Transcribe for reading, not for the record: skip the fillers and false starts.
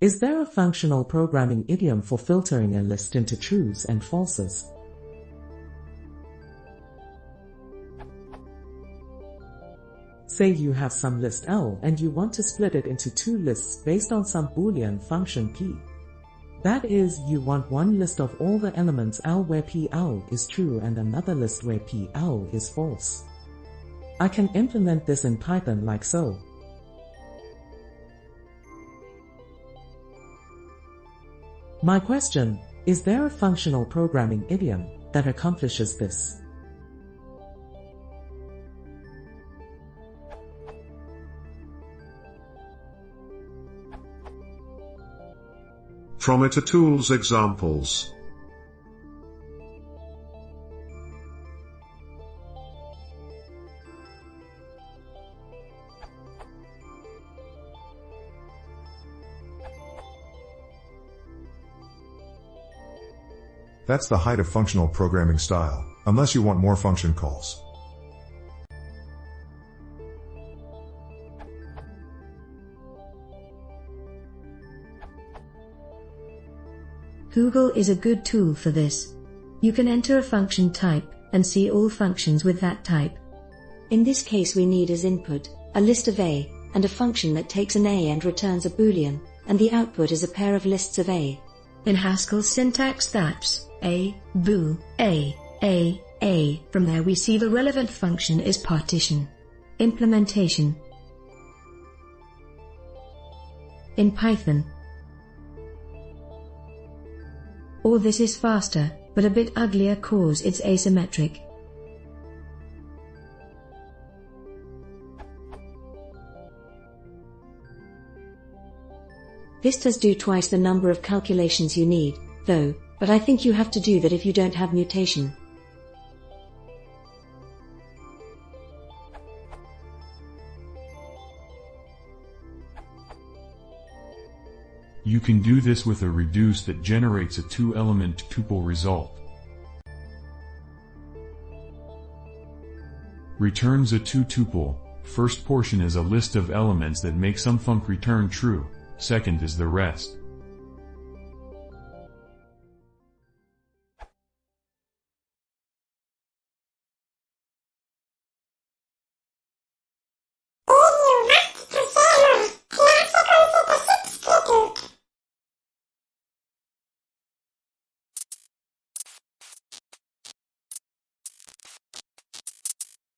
Is there a functional programming idiom for filtering a list into trues and falses? Say you have some list L and you want to split it into two lists based on some Boolean function P. That is, you want one list of all the elements L where PL is true and another list where PL is false. I can implement this in Python like so. My question, is there a functional programming idiom that accomplishes this? From it are tools examples. That's the height of functional programming style, unless you want more function calls. Google is a good tool for this. You can enter a function type and see all functions with that type. In this case we need as input a list of A and a function that takes an A and returns a Boolean, and the output is a pair of lists of A. In Haskell's syntax that's A, Boo, A, A, A. From there we see the relevant function is partition. Implementation. In Python, all this is faster, but a bit uglier cause it's asymmetric. This does do twice the number of calculations you need, though, but I think you have to do that if you don't have mutation. You can do this with a reduce that generates a two-element tuple result. Returns a two-tuple. First portion is a list of elements that make some func return true, second is the rest.